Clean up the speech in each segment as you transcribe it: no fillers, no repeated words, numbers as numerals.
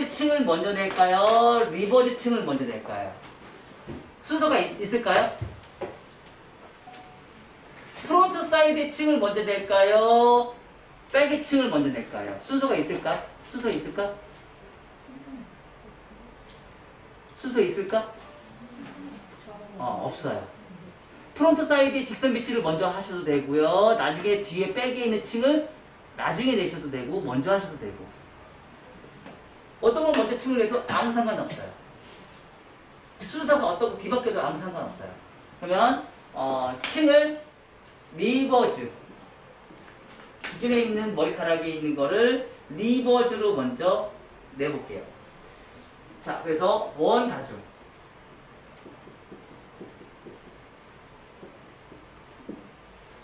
프론트 층을 먼저 낼까요? 리버즈 층을 먼저 낼까요? 순서가 있을까요? 프론트 사이드 층을 먼저 낼까요? 백의 층을 먼저 낼까요? 순서가 있을까? 순서 있을까? 순서 있을까? 없어요. 프론트 사이드 직선 밑줄을 먼저 하셔도 되고요. 나중에 뒤에 백에 있는 층을 나중에 내셔도 되고 먼저 하셔도 되고. 어떤 걸 먼저 층을 내도 아무 상관없어요. 순서가 어떤 거 뒤바뀌어도 아무 상관없어요. 그러면 층을 리버즈, 기존에 있는 머리카락에 있는 거를 리버즈로 먼저 내볼게요. 자, 그래서 원 다중.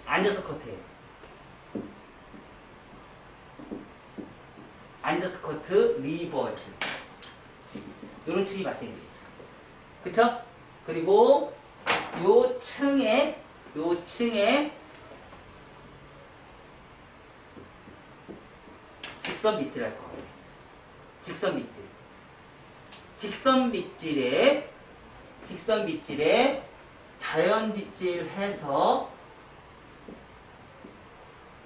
앉아서 커트해요. 앉아서 커트, 리버즈. 이런 층이 발생이 되겠죠. 그쵸? 그리고 요 층에 직선 빗질 할 거예요. 직선 빗질. 직선 빗질에 자연 빗질 해서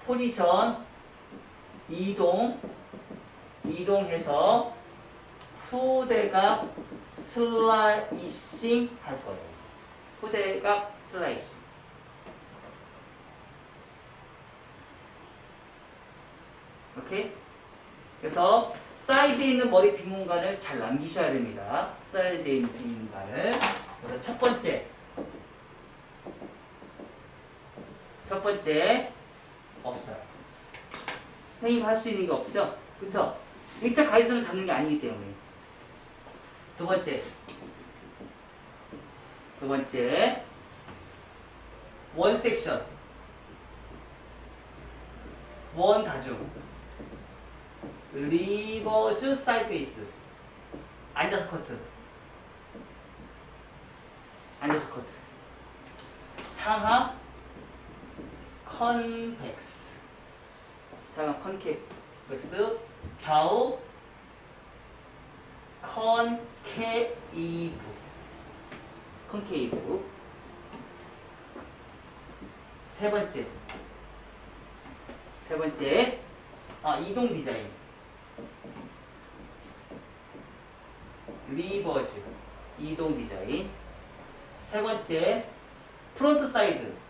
포지션 이동해서 후대각 슬라이싱 할 거예요. 후대각 슬라이싱. 오케이? 그래서 사이드에 있는 머리 빈 공간을 잘 남기셔야 됩니다. 사이드에 있는 빈 공간을. 그래서 첫 번째 없어요. 선생님 할 수 있는 게 없죠? 그쵸? 1차 가이선을 잡는 게 아니기 때문에. 두 번째 원 섹션, 원 다중, 리버즈 사이드 베이스, 앉아서 커트, 상하 컨벡스, 좌우 컨케이브. 세 번째 이동 디자인, 리버즈 이동 디자인. 세 번째 프론트 사이드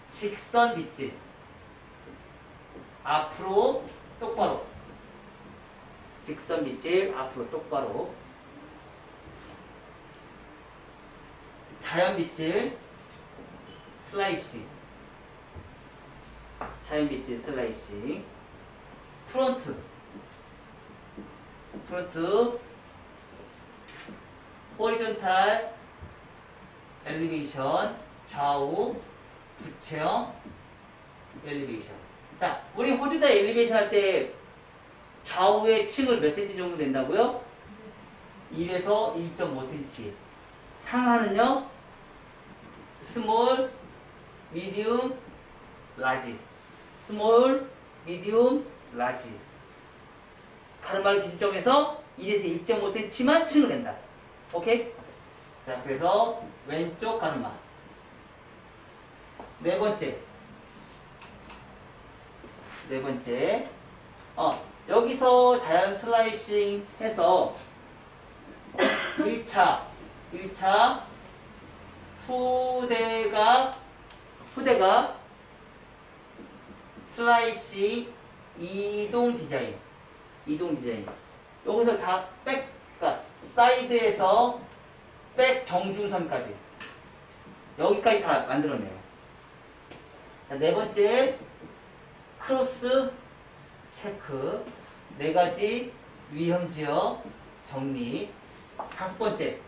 직선 빗질, 앞으로 똑바로, 직선 빗질 앞으로 똑바로. 자연 빗질 슬라이싱, 프론트 호리존탈 엘리베이션, 좌우 부채형 엘리베이션. 자, 우리 호리존탈 엘리베이션 할 때 좌우의 층을 몇 cm 정도 된다고요? 1에서 1.5cm. 상하는요? 스몰, 미디움, 라지. 스몰, 미디움, 라지. 가르마를 기준점에서 1에서 1.5cm만 층을 낸다. 오케이? 자, 그래서 왼쪽 가르마. 네 번째. 여기서 자연 슬라이싱 해서 1차 후대가 슬라이싱 이동 디자인. 여기서 다 그러니까 사이드에서 백 정중선까지 여기까지 다 만들어내요. 자, 네 번째 크로스 체크, 네 가지 위험 지역 정리. 다섯 번째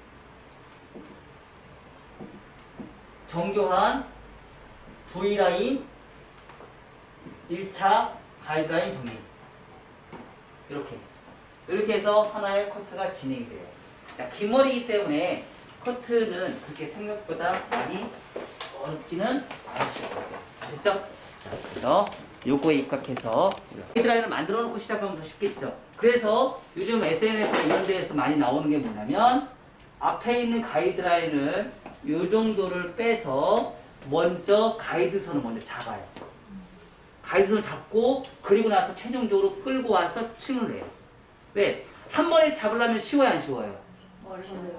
정교한 V라인 1차 가이드라인 정리. 이렇게 해서 하나의 커트가 진행이 돼요. 자, 긴 머리이기 때문에 커트는 그렇게 생각보다 많이 어렵지는 않으실 거예요. 아셨죠? 자, 그래서 요거에 입각해서 가이드라인을 만들어 놓고 시작하면 더 쉽겠죠. 그래서 요즘 SNS 이런 데에서 많이 나오는 게 뭐냐면 앞에 있는 가이드라인을 요 정도를 빼서 먼저 가이드선을 먼저 잡아요. 가이드선을 잡고 그리고 나서 최종적으로 끌고 와서 층을 내요. 왜? 한 번에 잡으려면 쉬워요, 안 쉬워요?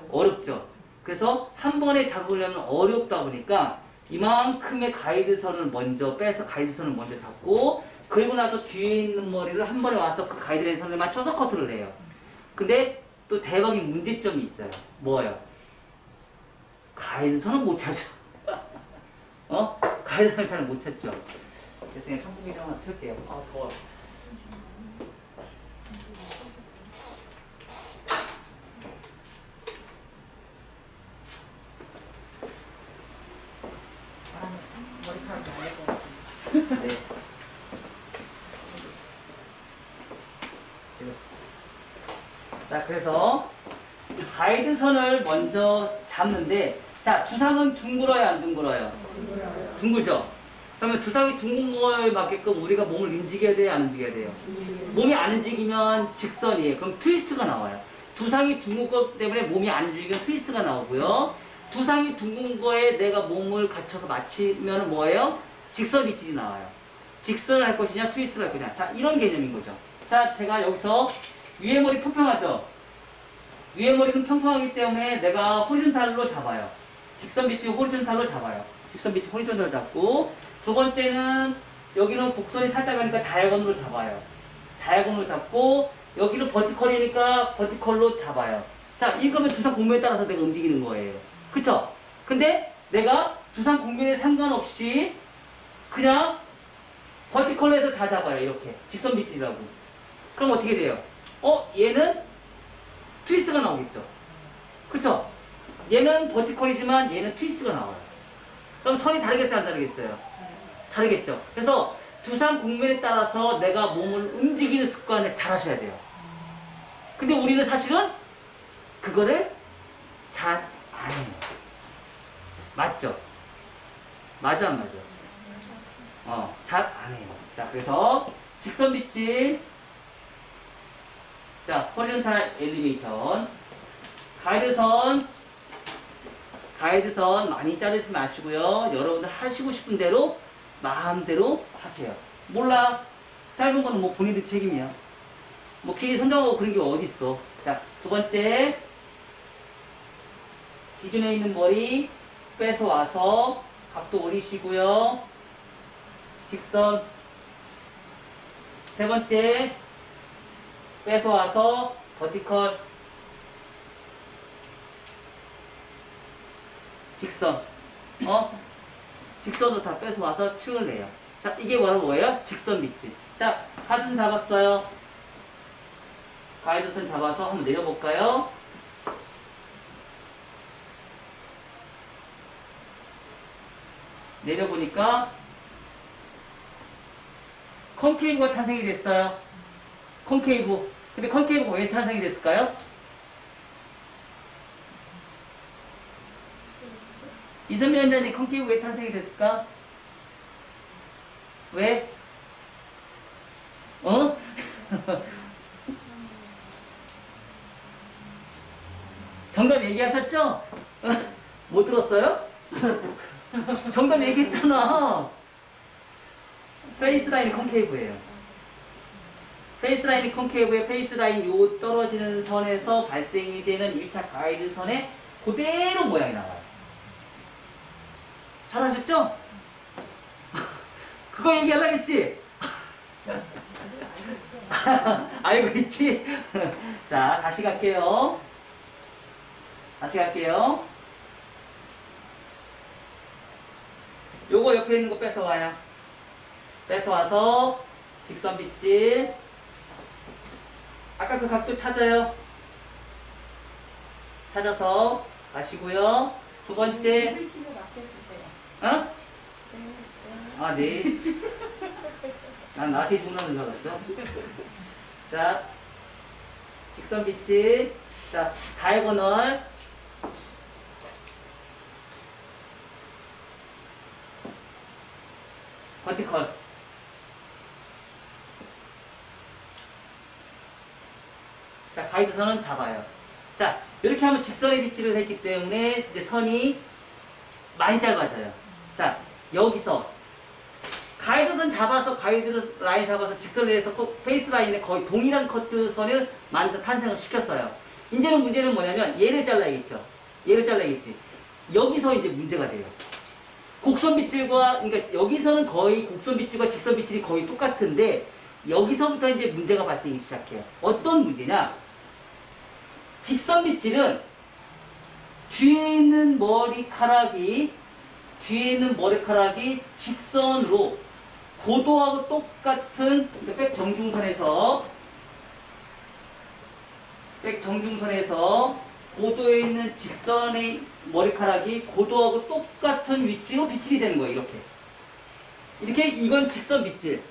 어렵죠. 그래서 한 번에 잡으려면 어렵다 보니까 이만큼의 가이드선을 먼저 빼서 가이드선을 먼저 잡고 그리고 나서 뒤에 있는 머리를 한 번에 와서 그 가이드선에 맞춰서 커트를 내요. 근데 또 대박인 문제점이 있어요. 뭐예요? 가이드선을 못 찾아. 가이드선을 잘 못 찾죠. 그래서 그냥 성공이 좀 하나 펼게요. 아, 더워요. 머리카락 날릴 것 같아. 네. 지금. 자, 그래서 가이드선을 먼저 잡는데, 자, 두상은 둥글어요, 안 둥글어요? 둥글죠? 그러면 두상이 둥근 거에 맞게끔 우리가 몸을 움직여야 돼요, 안 움직여야 돼요? 몸이 안 움직이면 직선이에요. 그럼 트위스트가 나와요. 두상이 둥근 것 때문에 몸이 안 움직이면 트위스트가 나오고요. 두상이 둥근 거에 내가 몸을 갖춰서 맞추면 뭐예요? 직선 밑줄이 나와요. 직선을 할 것이냐, 트위스트를 할 거냐. 자, 이런 개념인 거죠. 자, 제가 여기서 위에 머리 평평하죠? 위에 머리는 평평하기 때문에 내가 호리존탈로 잡아요. 직선 밑줄 호리존탈로 잡아요. 직선 밑줄 호리존탈로 잡고, 두 번째는 여기는 곡선이 살짝 가니까 다이아곤으로 잡아요. 다이아곤으로 잡고, 여기는 버티컬이니까 버티컬로 잡아요. 자, 이거면 두상 공면에 따라서 내가 움직이는 거예요. 그쵸? 근데 내가 두상 공면에 상관없이 그냥 버티컬로 해서 다 잡아요. 이렇게. 직선 밑줄이라고. 그럼 어떻게 돼요? 얘는 트위스트가 나오겠죠? 그쵸? 얘는 버티컬이지만 얘는 트위스트가 나와요. 그럼 선이 다르겠어요? 안 다르겠어요? 다르겠죠? 그래서 두상 공면에 따라서 내가 몸을 움직이는 습관을 잘 하셔야 돼요. 근데 우리는 사실은 그거를 잘 안 해요. 맞죠? 맞아, 안 맞아? 잘 안 해요. 자, 그래서 직선 빛이 자, 호리존탈 엘리베이션 가이드선 많이 자르지 마시고요. 여러분들 하시고 싶은 대로 마음대로 하세요. 몰라. 짧은 거는 뭐 본인들 책임이야. 뭐 길이 선정하고 그런 게 어디 있어. 자, 두 번째 기준에 있는 머리 빼서 와서 각도 올리시고요. 직선. 세 번째 빼서 와서 버티컬. 직선. 직선도 다 빼서 와서 층을 내요. 자, 이게 바로 뭐예요? 직선 밑줄. 자, 가든 잡았어요. 가이드선 잡아서 한번 내려볼까요? 내려보니까 컨케이브가 탄생이 됐어요. 컨케이브. 근데 컨케이브가 왜 탄생이 됐을까요? 이선미 원장님, 컨케이브 왜 탄생이 됐을까? 왜? 정답 얘기하셨죠? 못 들었어요? 정답 얘기했잖아. 페이스라인이 컨케이브예요. 페이스라인이 컨케이브에 페이스라인 요 떨어지는 선에서 발생이 되는 1차 가이드선의 그대로 모양이 나와요. 잘하셨죠? 그거 얘기하려고 했지? 알고 있지? 자, 다시 갈게요. 요거 옆에 있는 거 뺏어와요. 뺏어와서 직선 빗질. 아까 그 각도 찾아요. 찾아서 가시고요. 두 번째. 어? 아, 네. 난 나한테 주문하는 줄 알았어. 자, 직선 빗질. 자, 다이아고널. 버티컬. 가이드선은 잡아요. 자, 이렇게 하면 직선의 비치를 했기 때문에 이제 선이 많이 짧아져요. 자, 여기서 가이드선 잡아서 가이드 라인 잡아서 직선을 해서 페이스 라인에 거의 동일한 커트선을 탄생을 시켰어요. 이제는 문제는 뭐냐면 얘를 잘라야겠죠. 얘를 잘라야겠지. 여기서 이제 문제가 돼요. 곡선 빗질과 그러니까 여기서는 거의 곡선 빗질과 직선 빗질이 거의 똑같은데 여기서부터 이제 문제가 발생하기 시작해요. 어떤 문제냐? 직선 빗질은 뒤에 있는 머리카락이 직선으로 고도하고 똑같은 백정중선에서 고도에 있는 직선의 머리카락이 고도하고 똑같은 위치로 빗질이 되는 거예요. 이렇게 이건 직선 빗질.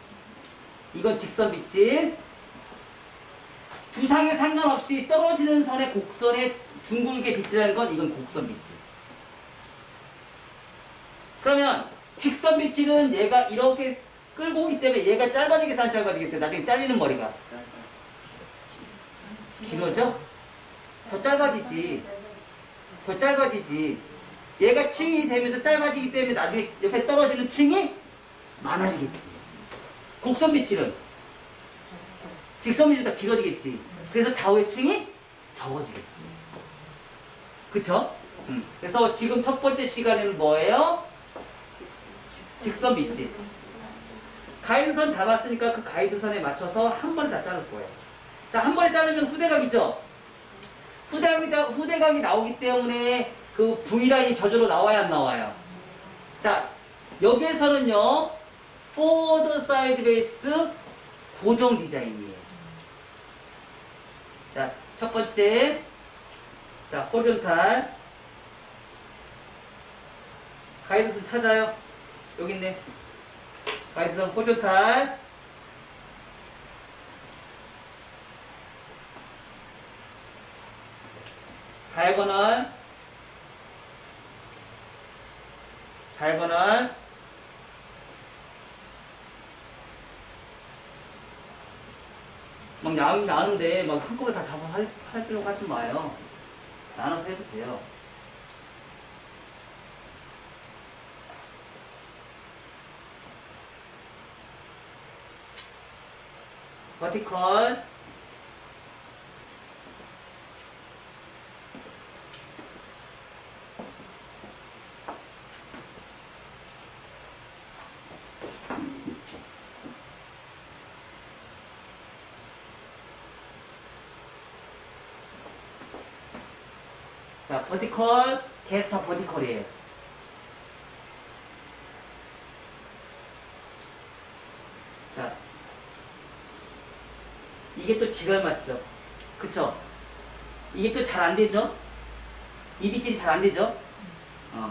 두상에 상관없이 떨어지는 선의 곡선에 둥글게 빗질하는 건 이건 곡선 빗질. 그러면 직선 빗질은 얘가 이렇게 끌고 오기 때문에 얘가 짧아지겠어요, 안 짧아지겠어요? 나중에 잘리는 머리가 길어져? 더 짧아지지. 얘가 층이 되면서 짧아지기 때문에 나중에 옆에 떨어지는 층이 많아지겠지. 곡선 빗질은 직선 빗질보다 길어지겠지. 그래서 좌우의 층이 적어지겠지. 그쵸? 그래서 지금 첫 번째 시간에는 뭐예요? 직선 빗질. 가이드선 잡았으니까 그 가이드선에 맞춰서 한 번에 다 자를 거예요. 자, 한 번에 자르면 후대각이죠? 후대각이 나오기 때문에 그 V라인이 저절로 나와야 안 나와요? 자, 여기에서는요, forward side base 고정 디자인이에요. 자, 첫 번째. 자, 호리존탈. 가이드선 찾아요. 여기 있네. 가이드선 호리존탈. 다이아고널. 막 양이 나는데 막 한꺼번에 다 할 필요가 하지 마요. 나눠서 해도 돼요. 버티컬. 자, 버티컬, 게스터 버티컬이에요. 자, 이게 또 지랄 맞죠? 그쵸? 이게 또 잘 안 되죠? 이 빗질이 잘 안 되죠?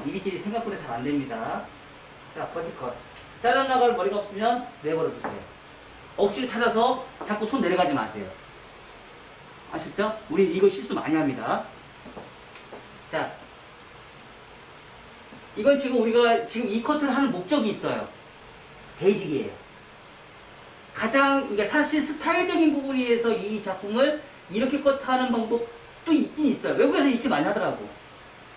이 빗질이 생각보다 잘 안 됩니다. 자, 버티컬. 잘라나갈 머리가 없으면 내버려 두세요. 억지로 찾아서 자꾸 손 내려가지 마세요. 아셨죠? 우리 이거 실수 많이 합니다. 자, 이건 지금 우리가 지금 이 커트를 하는 목적이 있어요. 베이직이에요. 그러니까 사실 스타일적인 부분에서 이 작품을 이렇게 커트하는 방법도 있긴 있어요. 외국에서 이렇게 많이 하더라고.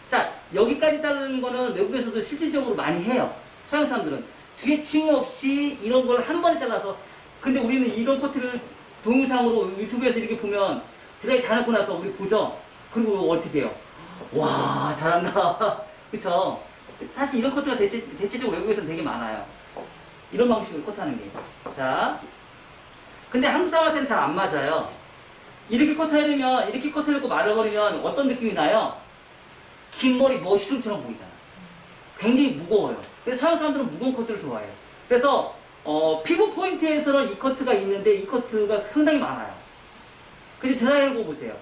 자, 여기까지 자르는 거는 외국에서도 실질적으로 많이 해요. 서양 사람들은. 뒤에 층이 없이 이런 걸 한 번에 잘라서. 근데 우리는 이런 커트를 동영상으로 유튜브에서 이렇게 보면 드라이 다 넣고 나서 우리 보죠? 그리고 어떻게 해요? 와, 잘한다. 그쵸? 사실 이런 커트가 대체적으로 외국에서는 되게 많아요. 이런 방식으로 커트하는 게. 자. 근데 한국 사람한테는 잘 안 맞아요. 이렇게 커트해놓고 말을 걸으면 어떤 느낌이 나요? 긴 머리 머시룸처럼 보이잖아. 굉장히 무거워요. 그래서 서양 사람들은 무거운 커트를 좋아해요. 그래서, 피부 포인트에서는 이 커트가 있는데 이 커트가 상당히 많아요. 근데 드라이해보 보세요.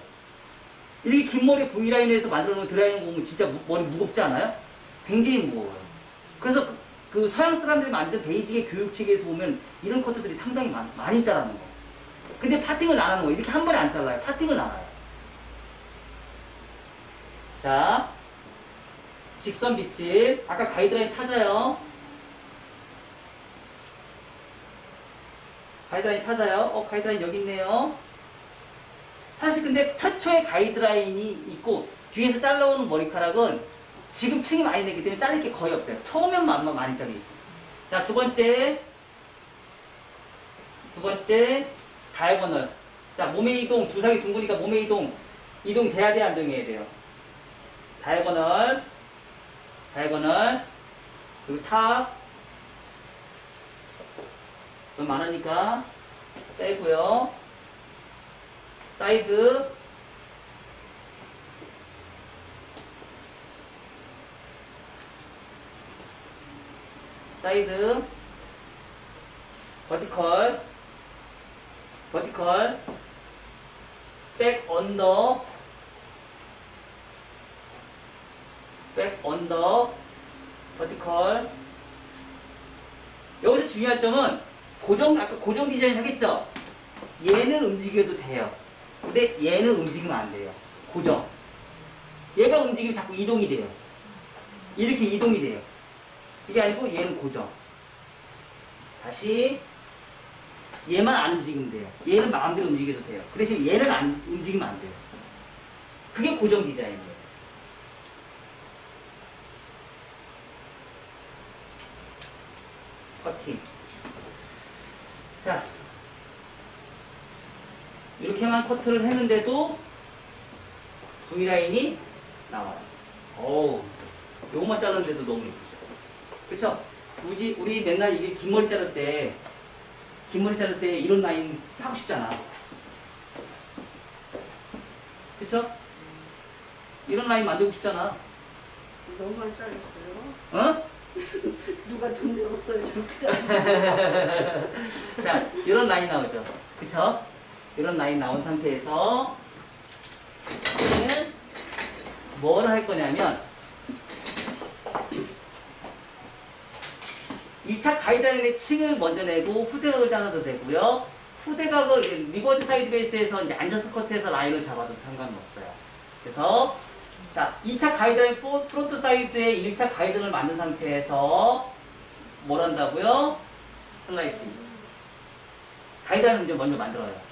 이렇게 긴 머리 V라인에서 만들어 놓은 드라이해보 보면 진짜 머리 무겁지 않아요? 굉장히 무거워요. 그래서 그 서양 사람들이 만든 베이직의 교육 체계에서 보면 이런 커트들이 상당히 많이 있다라는 거. 근데 파팅을 안 하는 거예요. 이렇게 한 번에 안 잘라요. 파팅을 안 해요. 자, 직선 빗질. 아까 가이드라인 찾아요. 가이드라인 여기 있네요. 사실 근데 최초의 가이드라인이 있고 뒤에서 잘라오는 머리카락은 지금 층이 많이 되기 때문에 자를 게 거의 없어요. 처음엔 많이 잘리지. 자, 두 번째 다이아고널. 자, 몸의 이동, 두상이 둥그니까 몸의 이동이 돼야 돼, 안 돼야 돼요? 다이아고널, 그리고 탑. 너무 많으니까 빼고요. 사이드, 버티컬, 백 언더, 버티컬. 여기서 중요한 점은 아까 고정 디자인 하겠죠? 얘는 움직여도 돼요. 근데 얘는 움직이면 안 돼요. 고정. 얘가 움직이면 자꾸 이동이 돼요. 이렇게 이동이 돼요. 이게 아니고 얘는 고정. 다시 얘만 안 움직이면 돼요. 얘는 마음대로 움직여도 돼요. 그 대신 얘는 안 움직이면 안 돼요. 그게 고정 디자인이에요. 커팅. 자, 이렇게만 커트를 했는데도 V라인이 나와요. 어우, 요것만 자르는데도 너무 예쁘죠. 그쵸? 우리 맨날 이게 긴 머리 자를 때 이런 라인 하고 싶잖아. 그쵸? 이런 라인 만들고 싶잖아. 너무 많이 잘렸어요. 어? 누가 돈 내었어요, 그죠? 자, 이런 라인 나오죠. 그쵸? 이런 라인 나온 상태에서 이제는 뭘 할 거냐면 1차 가이드라인의 층을 먼저 내고 후대각을 잘라도 되고요. 후대각을 리버즈 사이드 베이스에서 이제 앉아서 커트해서 라인을 잡아도 상관은 없어요. 그래서 자, 2차 가이드라인 프론트 사이드에 1차 가이드를 만든 상태에서 뭘 한다고요? 슬라이싱. 가이드라인을 이제 먼저 만들어요.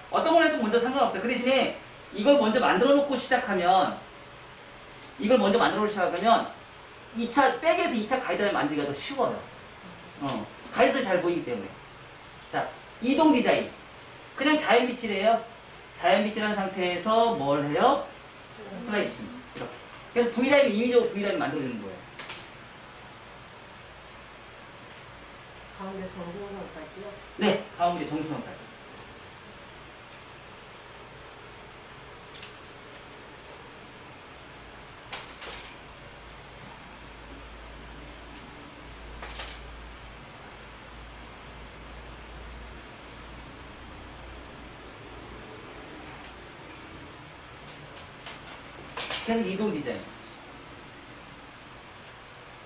어떤 걸 해도 먼저 상관없어요. 그 대신에 이걸 먼저 만들어 놓고 시작하면 2차, 백에서 2차 가이드라인 만들기가 더 쉬워요. 가이드가 잘 보이기 때문에. 자, 이동 디자인. 그냥 자연 빗질이에요. 자연 빗질한 상태에서 뭘 해요? 슬라이싱. 이렇게. 그래서 V라인, 임의적으로 V라인 만들어주는 거예요. 가운데 정보선까지요? 네, 가운데 정수선까지. 계속 이동 디자인.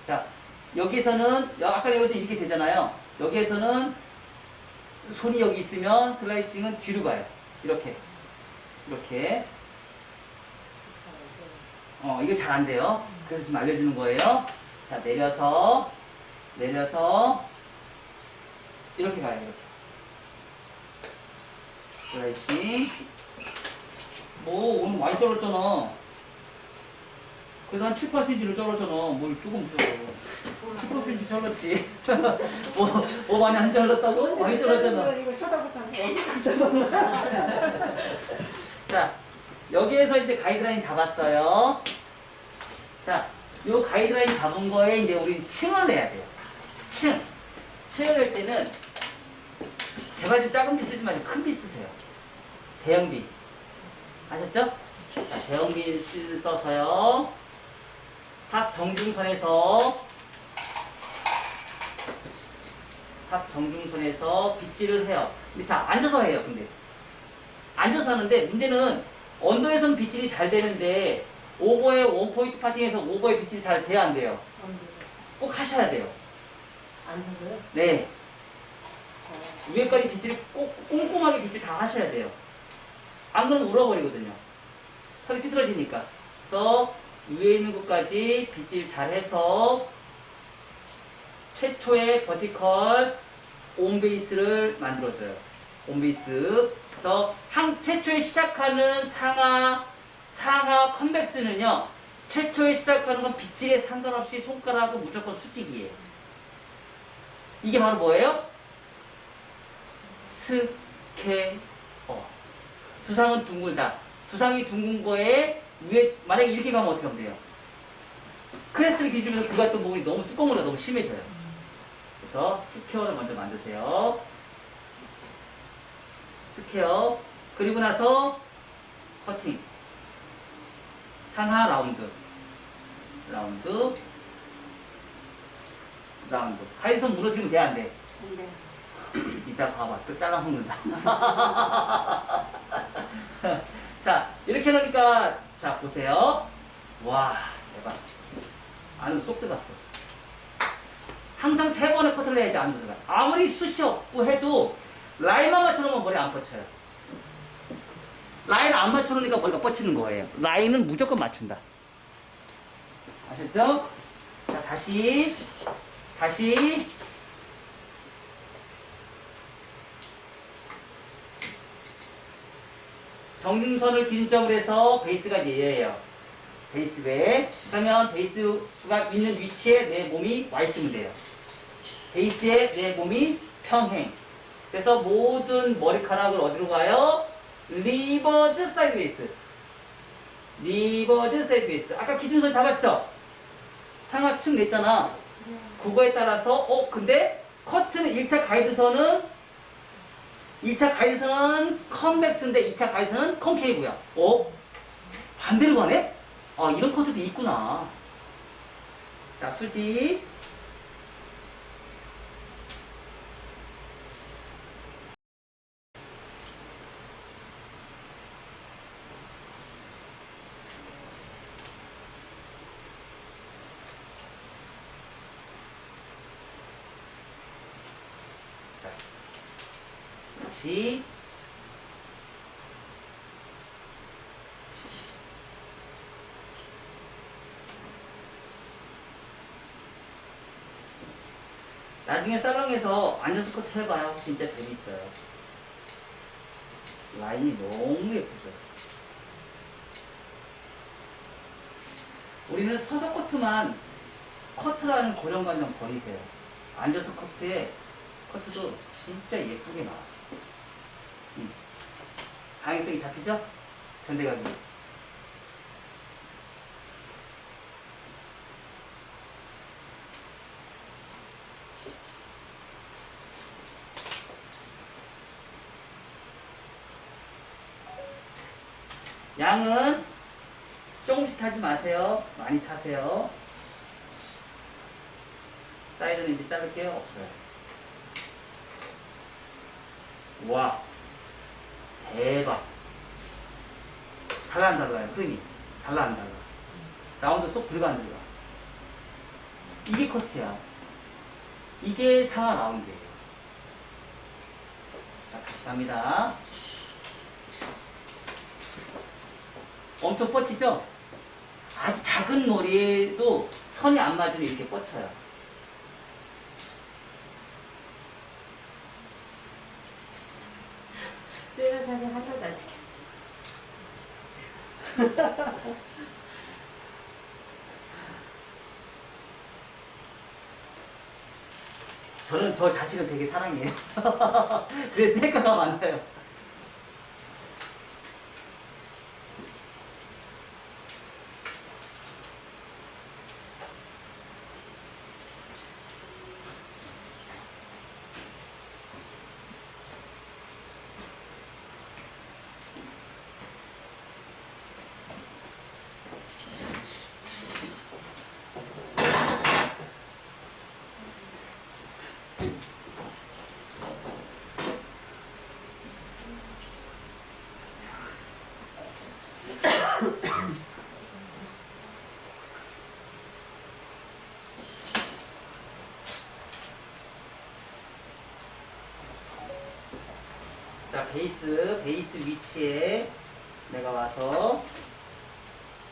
자, 여기서는 아까 여기서 이렇게 되잖아요. 여기에서는 손이 여기 있으면 슬라이싱은 뒤로 가요. 이렇게. 이거 잘 안 돼요. 그래서 지금 알려주는 거예요. 자, 내려서 이렇게 가요. 이렇게. 슬라이싱. 뭐 오늘 많이 자랐잖아. 그래서 한 7~8cm를 자랐잖아. 뭘 조금 줘. 7~8cm 잘랐지. 뭐 많이 안 잘랐다고? 많이 잘랐잖아. 이거 쳐다보다가 어디 잘랐나? 자, 여기에서 이제 가이드라인 잡았어요. 자, 요 가이드라인 잡은 거에 이제 우리 층을 내야 돼요. 층을 낼 때는 제발 좀 작은 빗 쓰지 마시고 큰 빗 쓰세요. 대형 빗. 아셨죠? 자, 대형 빗을 써서요. 탑 정중선에서 빗질을 해요. 근데 자, 앉아서 해요. 근데 앉아서 하는데 문제는 언더에서는 빗질이 잘 되는데 오버에 원포인트 파팅에서 오버에 빗질이 잘 돼야 안 돼요. 꼭 하셔야 돼요. 앉아서요? 네. 위에까지 빗질 꼭 꼼꼼하게 빗질 다 하셔야 돼요. 안 그러면 울어버리거든요. 설이 삐뚤어지니까. 그래서 위에 있는 것까지 빗질 잘 해서 최초의 버티컬 온 베이스를 만들어줘요. 온베이스. 그래서 최초에 시작하는 상하 컨벡스는요. 최초에 시작하는 건 빗질에 상관없이 손가락은 무조건 수직이에요. 이게 바로 뭐예요? 스퀘어. 두상은 둥글다. 두상이 둥근 거에 위에 만약에 이렇게 가면 어떻게 하면 돼요? 크레스를 기준으로 들어갔던 부분이 너무 뚜껑으로 너무 심해져요. 그래서 스퀘어를 먼저 만드세요. 스퀘어. 그리고 나서 커팅. 상하 라운드. 가위선 무너뜨리면 돼, 안 돼? 근데 이따 봐봐. 또 잘라 먹는다. 자, 이렇게 해놓으니까, 자, 보세요. 와, 대박. 안으로 쏙 들어갔어. 항상 3번의 커트를 해야지 안으로 들어가. 아무리 숱이 없고 해도 라인만 맞춰놓으면 머리 안 뻗쳐요. 라인 안 맞춰놓으니까 머리가 뻗치는 거예요. 라인은 무조건 맞춘다. 아셨죠? 자, 다시. 정중선을 기준점으로 해서 베이스가 얘예요. 베이스에. 그러면 베이스가 있는 위치에 내 몸이 와 있으면 돼요. 베이스에 내 몸이 평행. 그래서 모든 머리카락을 어디로 가요? 리버즈 사이드 베이스. 리버즈 사이드 베이스. 아까 기준선 잡았죠? 상하층 냈잖아. 그거에 따라서 근데 커트는 1차 가이드선은 컨벡스인데 2차 가이드선은 컨케이브야. 반대로 가네? 이런 커트도 있구나. 자, 수직. 자, 다시. 나중에 살롱에서 앉아서 커트 해봐요. 진짜 재밌어요. 라인이 너무 예쁘죠. 우리는 서서 커트라는 고정관념 버리세요. 앉아서 커트도 진짜 예쁘게 나와요. 방향성이 잡히죠? 전대각이. 양은 조금씩 타지 마세요. 많이 타세요. 사이드는 이제 자를게요. 없어요. 와, 대박. 달라 안 달라요? 흐름이 달라 안 달라? 라운드 쏙 들어가 안 들어가? 이게 커트야. 이게 상하 라운드예요. 자, 다시 갑니다. 엄청 뻗치죠? 아주 작은 머리에도 선이 안 맞으면 이렇게 뻗쳐요. 제가 사실 하나도 안 지켜. 저는 저 자신을 되게 사랑해요. 그래서 색깔가 많아요. 자, 베이스 위치에 내가 와서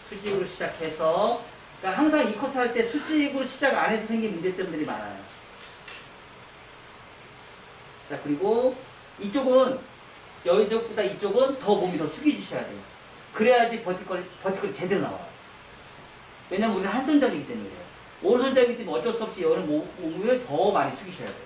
수직으로 시작해서, 그러니까 항상 이 커트 할 때 수직으로 시작 안 해서 생긴 문제점들이 많아요. 자, 그리고 이쪽은 이쪽보다 이쪽은 더 몸이 더 숙여지셔야 돼요. 그래야지 버티컬이 제대로 나와요. 왜냐면 우리는 한 손잡이기 때문에 그래요. 오른손잡이기 때문에 어쩔 수 없이 여는 몸을 더 많이 숙이셔야 돼요.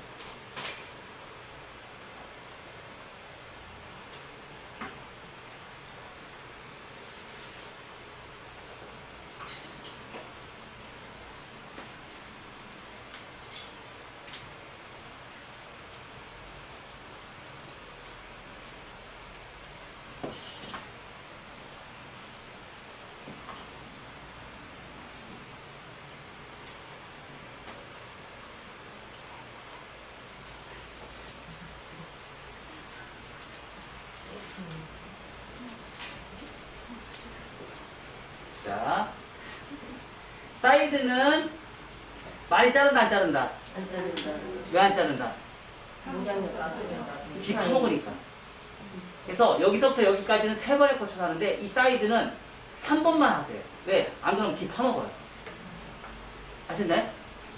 자, 사이드는 많이 자른다 안 자른다? 안 자른다. 왜 안 자른다? 모양이 까지면 기 파먹으니까. 그래서 여기서부터 여기까지는 3번에 걸쳐서 하는데 이 사이드는 3번만 하세요. 왜? 안 그러면 기 파먹어요. 아셨나요?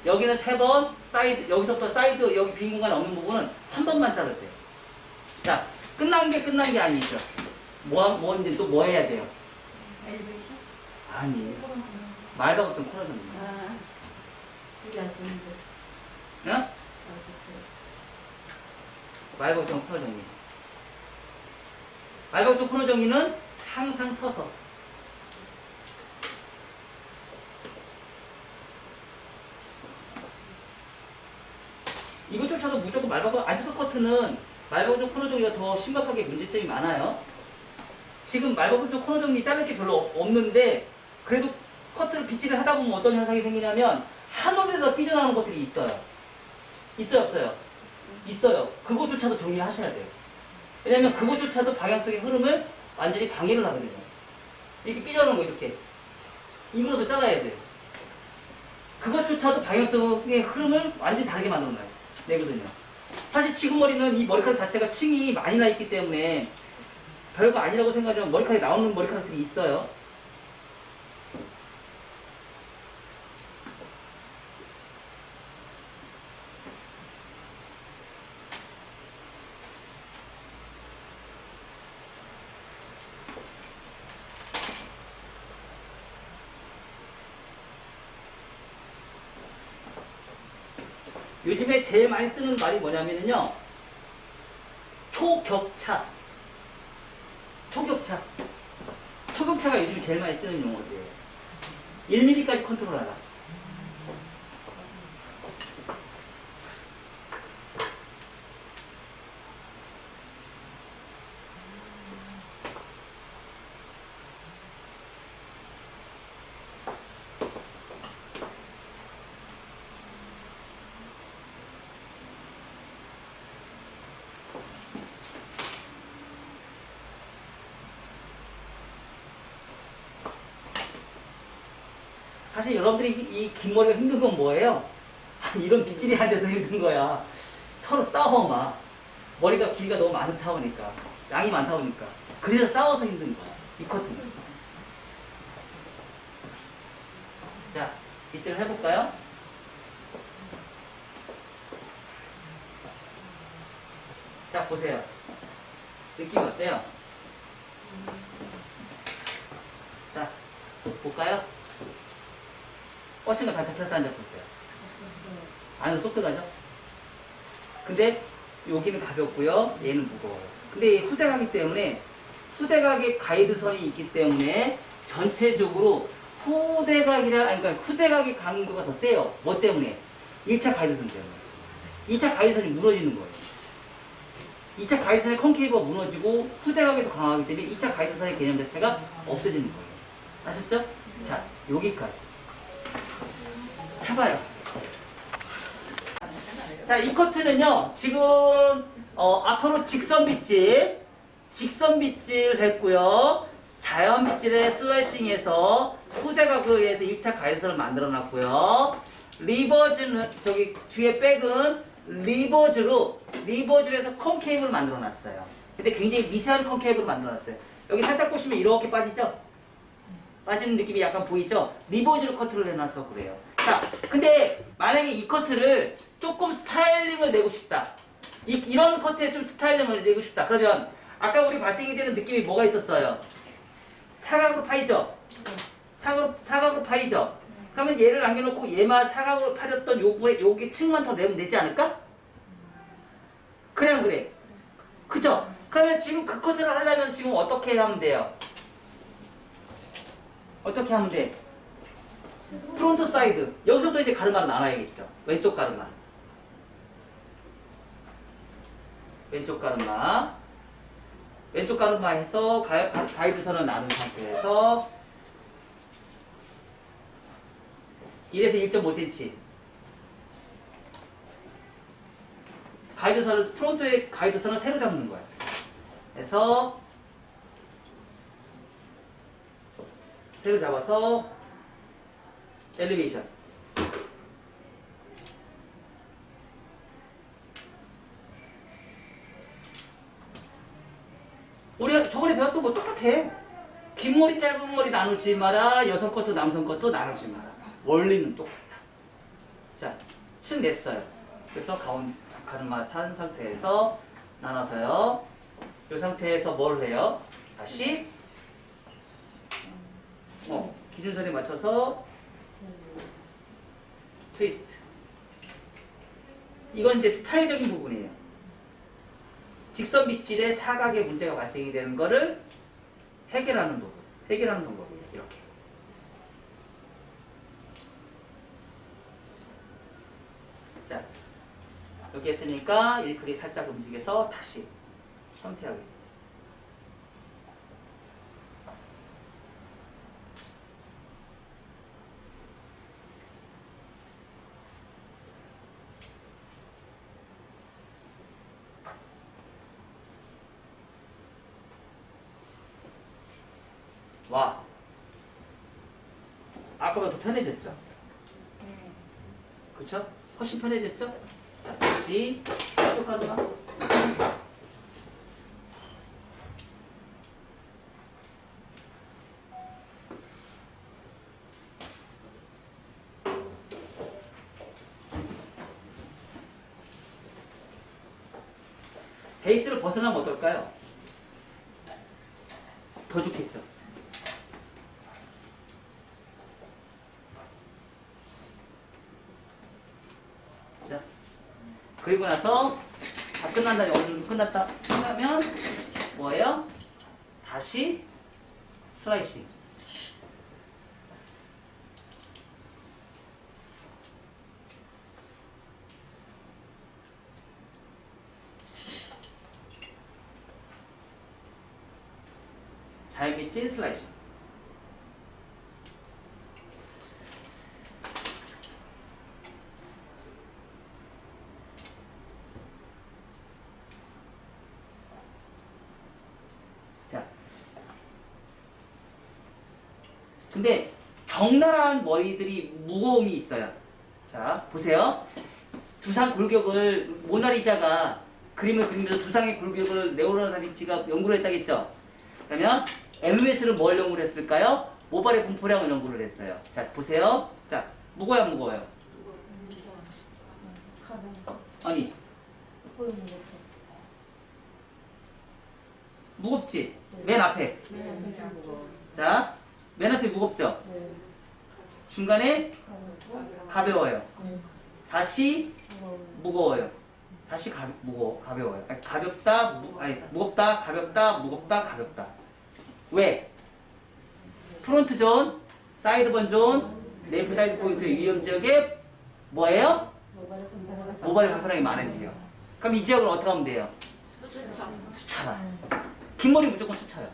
여기는 3번, 사이드, 여기서부터 사이드, 여기 빈 공간 없는 부분은 3번만 자르세요. 자, 끝난 게 아니죠. 뭔지 또 뭐 해야 돼요? 엘리베이션? 아니, 말하고 좀 코너정리. 아, 이게 안 쓰는데. 응? 안 썼어요. 말하고 좀 코너정리. 말하고 좀 코너정리는 항상 서서. 이것조차도 무조건 말바꿔 앉아서 커트는 말바꿔 코너 정리가 더 심각하게 문제점이 많아요. 지금 말바꿔 코너 정리 자를 게 별로 없는데 그래도 커트를 빗질을 하다 보면 어떤 현상이 생기냐면 한 올에서 삐져나오는 것들이 있어요. 있어요, 없어요? 있어요. 그것조차도 정리하셔야 돼요. 왜냐면 그것조차도 방향성의 흐름을 완전히 방해를 하거든요. 이렇게 삐져나오는 거 이렇게 이거로도 잘라야 돼요. 그것조차도 방향성의 흐름을 완전히 다르게 만들어놔요. 내거든요. 사실 치구머리는 이 머리카락 자체가 층이 많이 나 있기 때문에 별거 아니라고 생각하면 머리카락이 나오는 머리카락들이 있어요. 요즘에 제일 많이 쓰는 말이 뭐냐면요. 초격차. 초격차가 요즘 제일 많이 쓰는 용어예요. 1mm까지 컨트롤하라. 사실 여러분들이 이 긴 머리가 힘든 건 뭐예요? 이런 빗질이 안 돼서 힘든 거야. 서로 싸워 막. 머리가 길이가 너무 많다 보니까. 양이 많다 보니까. 그래서 싸워서 힘든 거야. 이 커트는. 자, 빗질 해볼까요? 자, 보세요. 느낌이 어때요? 자, 볼까요? 뻗친 거 다 잡혔어, 안 잡혔어요? 안으로 쏙 들어가죠? 근데 여기는 가볍고요, 얘는 무거워요. 근데 이 후대각이기 때문에 후대각의 가이드선이 있기 때문에 전체적으로 그러니까 후대각의 강도가 더 세요. 뭐 때문에? 1차 가이드선 때문에. 2차 가이드선이 무너지는 거예요. 2차 가이드선의 컨케이브가 무너지고 후대각이 더 강하기 때문에 2차 가이드선의 개념 자체가 없어지는 거예요. 아셨죠? 자, 여기까지. 해봐요. 자, 이 커트는요, 지금, 앞으로 직선 빗질 했고요. 자연 빗질에 슬라이싱해서 후대각에 의해서 1차 가이드선을 만들어 놨고요. 리버즈는, 저기, 뒤에 백은 리버즈로 해서 컨케이브를 만들어 놨어요. 근데 굉장히 미세한 컨케이브를 만들어 놨어요. 여기 살짝 보시면 이렇게 빠지죠? 빠지는 느낌이 약간 보이죠? 리버즈로 커트를 해놔서 그래요. 자, 근데 만약에 이 커트를 조금 스타일링을 내고 싶다. 이런 커트에 좀 스타일링을 내고 싶다. 그러면 아까 우리 발생이 되는 느낌이 뭐가 있었어요? 사각으로 파이죠? 사각으로 파이죠? 그러면 얘를 남겨놓고 얘만 사각으로 파졌던 요게 층만 더 내면 되지 않을까? 그래 안 그래? 그죠? 그러면 지금 그 커트를 하려면 지금 어떻게 하면 돼요? 어떻게 하면 돼? 프론트 사이드. 여기서부터 이제 가르마를 나눠야겠죠. 왼쪽 가르마. 왼쪽 가르마. 왼쪽 가르마에서 가이드선을 나눈 상태에서 1에서 1.5cm. 프론트의 가이드선을 새로 잡는 거야. 그래서 새로 잡아서 엘리베이션. 우리가 저번에 배웠던 거 똑같아. 긴 머리 짧은 머리 나누지 마라. 여성 것도 남성 것도 나누지 마라. 원리는 똑같다. 자, 층 냈어요. 그래서 가르마 탄 상태에서 나눠서요. 이 상태에서 뭘 해요? 다시 기준선에 맞춰서 트위스트. 이건 이제 스타일적인 부분이에요. 직선 밑질에 사각의 문제가 발생이 되는 거를 해결하는 부분, 해결하는 방법이에요. 이렇게. 자, 이렇게 했으니까 일클이 살짝 움직여서 다시 섬세하게. 와, 아까보다 더 편해졌죠? 그쵸? 훨씬 편해졌죠? 자, 다시 왼쪽 가르마. 베이스를 벗어나면 어떨까요? 더 좋겠죠? 자, 그리고 나서 다 끝난다. 어느 정도 끝나면 뭐예요? 다시 슬라이싱. 잘빗진 슬라이싱. 자, 근데 적나라한 머리들이 무거움이 있어요. 자, 보세요. 두상 골격을 모나리자가 그림을 그리면서 두상의 골격을 레오나르도 다빈치가 연구를 했다겠죠. 그러면 MMS를 뭘 연구를 했을까요? 모발의 분포량을 연구를 했어요. 자, 보세요. 자, 무거워요, 안 무거워요? 아니, 무겁지? 맨 앞에. 자, 맨 앞에 무겁죠? 중간에 가벼워요. 다시 무거워요. 다시 가벼워요. 아니, 무겁다, 가볍다, 무겁다, 가볍다. 왜? 프론트 존, 사이드 번 존, 레이프 사이드 포인트의 위험 지역에 뭐예요? 모발의 불편함이 많은 지역. 그럼 이 지역을 어떻게 하면 돼요? 수차라. 긴 머리 무조건 수차요.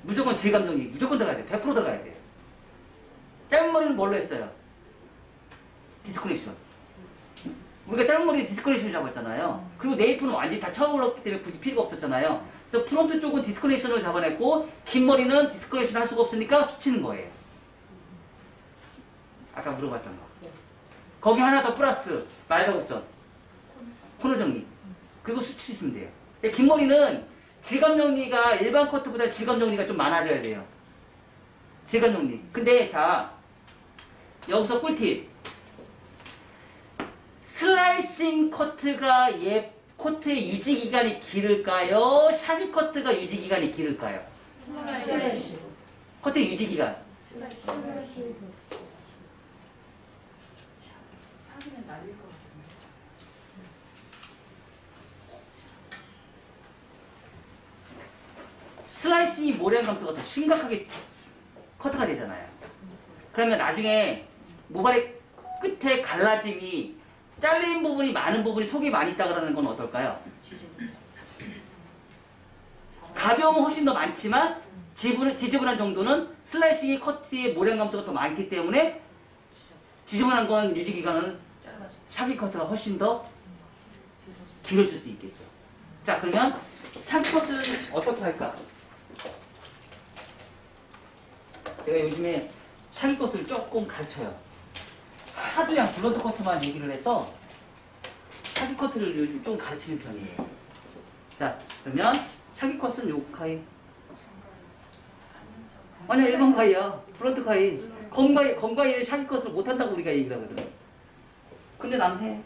무조건 질감정리 무조건 들어가야 돼. 100% 들어가야 돼요. 짧은 머리는 뭘로 했어요? 디스커넥션. 우리가 짧은 머리에 디스커넥션을 잡았잖아요. 그리고 네이프는 완전히 다 쳐올랐기 때문에 굳이 필요가 없었잖아요. 그래서 프론트 쪽은 디스커넥션을 잡아냈고 긴 머리는 디스커넥션 할 수가 없으니까 수치는 거예요. 아까 물어봤던 거. 거기 하나 더 플러스 말가곡전 코너 정리 그리고 수치시면 돼요. 근데 긴 머리는 질감 정리가 일반 커트보다 질감 정리가 좀 많아져야 돼요. 질감 정리. 근데 자 여기서 꿀팁. 슬라이싱 커트가 코트의 유지 기간이 길을까요? 샤기 커트가 유지 기간이 길을까요? 슬라이시. 커트의 유지 기간. 슬라이시. 사기는 날릴 것 같은데. 슬라이싱이 모량 감소가 더 심각하게 커트가 되잖아요. 그러면 나중에 모발의 끝에 갈라짐이 잘린 부분이 많은 부분이 속이 많이 있다 그러는 건 어떨까요? 가벼움은 훨씬 더 많지만 지저분한 정도는 슬라이싱이 커트의 모량 감소가 더 많기 때문에 지저분한 건 유지 기간은 샤기 커트가 훨씬 더 길어질 수 있겠죠. 자, 그러면 샤기 커트는 어떻게 할까? 제가 요즘에 샤기 커트를 조금 가르쳐요. 하도 그냥 블런트 커트만 얘기를 해서 샤기 커트를 요즘 좀 가르치는 편이에요. 자, 그러면 샤기 커트는 요 가위. 아니야, 일반 가위야. 블런트 가위. 검가위를 샤기 커트를 못한다고 우리가 얘기를 하거든. 근데 난 해.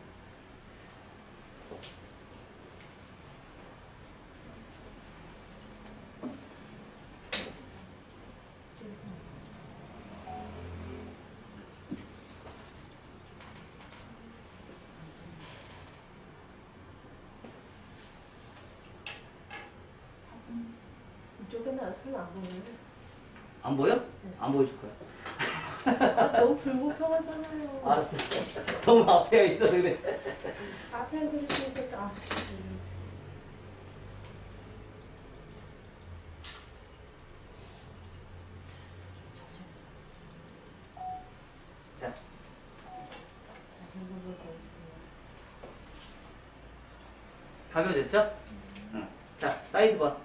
이쪽에는 손안 보이네. 안 보여? 안 보여줄 거야. 너무 불공평하잖아요. 알았어. 너무 앞에 있어 그래. 앞에 앉으시니까 아. 자, 가벼워졌죠? 응. 자, 사이드 봐.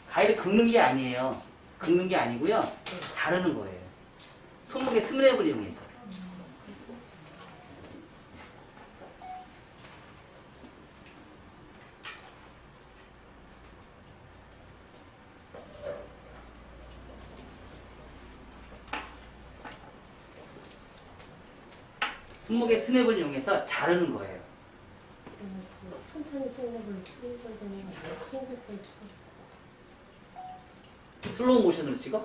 가위를 긁는 게 아니에요. 긁는 게 아니고요. 자르는 거예요. 손목에 스냅을 이용해서. 손목에 스냅을 이용해서 자르는 거예요. 천천히 찔러볼 찔러야 되는 거 아니야? 싱글 때 치고. 슬로우 모션으로 찍어.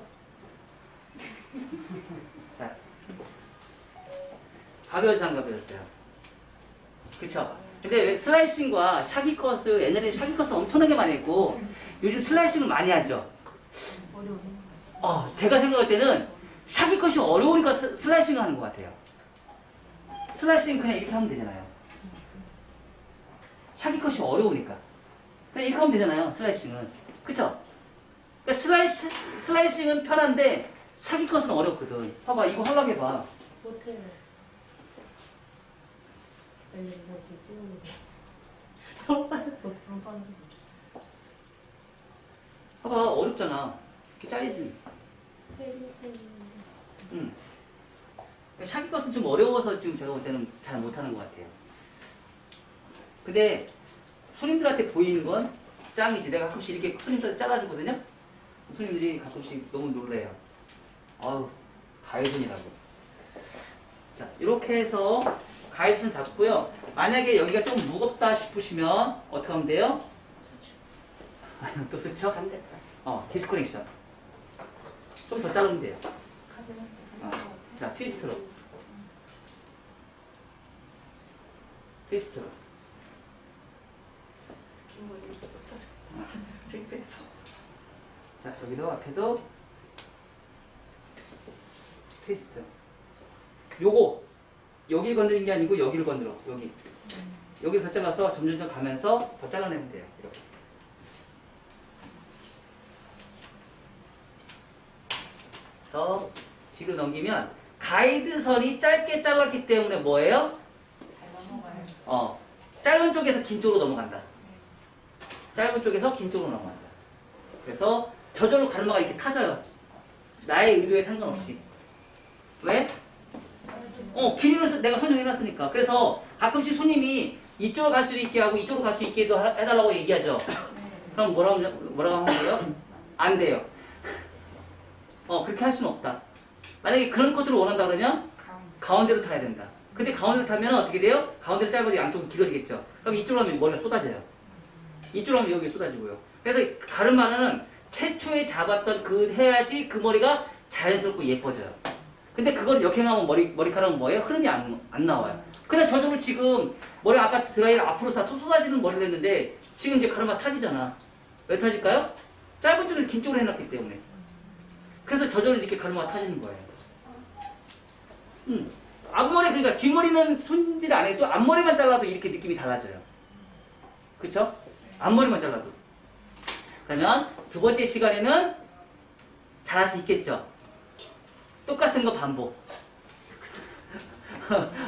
자, 가벼워서 안 가벼웠어요. 그쵸? 근데 왜 슬라이싱과 샤기 컷을 옛날에 샤기 컷을 엄청나게 많이 했고 요즘 슬라이싱을 많이 하죠. 제가 생각할 때는 샤기 컷이 어려우니까 슬라이싱을 하는 것 같아요. 슬라이싱 그냥 이렇게 하면 되잖아요. 샤기 컷이 어려우니까 그냥 이렇게 하면 되잖아요. 슬라이싱은. 그쵸? 그러니까 슬라이싱은 편한데 샤기 컷은 어렵거든. 봐봐, 이거 하려고 해봐. 못해요. 이렇게 찍는 거. 너무 빨랐어. 너무 빨랐어. 봐봐, 어렵잖아. 이렇게 잘리지. 응. 샤기 컷은 좀 어려워서 지금 제가 볼 때는 잘 못하는 것 같아요. 근데 손님들한테 보이는 건 짱이지. 내가 가끔씩 이렇게 손님들 잘라주거든요. 손님들이 가끔씩 너무 놀래요. 아우, 가이드이라고. 자, 이렇게 해서 가이드선 잡고요. 만약에 여기가 좀 무겁다 싶으시면 어떻게 하면 돼요? 또 수쳐? 디스커넥션. 좀 더 자르면 돼요. 자, 트위스트로. 트위스트로. 자, 여기도 앞에도 트위스트. 요거 여기 건드린 게 아니고 여기를 건드려. 여기를 더 잘라서 점점점 가면서 더 잘라내면 돼요. 이렇게. 그래서 뒤로 넘기면 가이드선이 짧게 잘랐기 때문에 뭐예요? 잘 넘어가요. 짧은 쪽에서 긴 쪽으로 넘어간다. 짧은 쪽에서 긴 쪽으로 넘어간다. 그래서 저절로 가르마가 이렇게 타져요. 나의 의도에 상관없이. 왜? 길이를 내가 선정해놨으니까. 그래서 가끔씩 손님이 이쪽으로 갈 수도 있게 하고 이쪽으로 갈 수 있게도 해달라고 얘기하죠. 그럼 뭐라고 하는 거예요? 안 돼요. 그렇게 할 수는 없다. 만약에 그런 코드를 원한다 그러면 가운데로 타야 된다. 근데 가운데로 타면 어떻게 돼요? 가운데로 짧아지고 양쪽이 길어지겠죠. 그럼 이쪽으로 하면 머리가 쏟아져요. 이쪽으로 하면 여기 쏟아지고요. 그래서 가르마는 최초에 잡았던 그 해야지 그 머리가 자연스럽고 예뻐져요. 근데 그걸 역행하면 머리카락은 뭐예요? 흐름이 안 나와요. 그냥 저쪽을 지금 머리 아까 드라이를 앞으로 쏟아지는 머리를 했는데 지금 이제 가르마 타지잖아. 왜 타질까요? 짧은 쪽에서 긴 쪽으로 해놨기 때문에. 그래서 저절로 이렇게 가르마가 타지는 거예요. 앞머리, 그러니까 뒷머리는 손질 안 해도 앞머리만 잘라도 이렇게 느낌이 달라져요. 그쵸? 앞머리만 잘라도. 그러면 두 번째 시간에는 잘할 수 있겠죠? 똑같은 거 반복.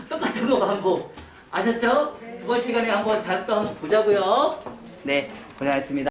똑같은 거 반복. 아셨죠? 두 번째 시간에 한번 잘 또 한번 보자고요. 네, 고생하셨습니다.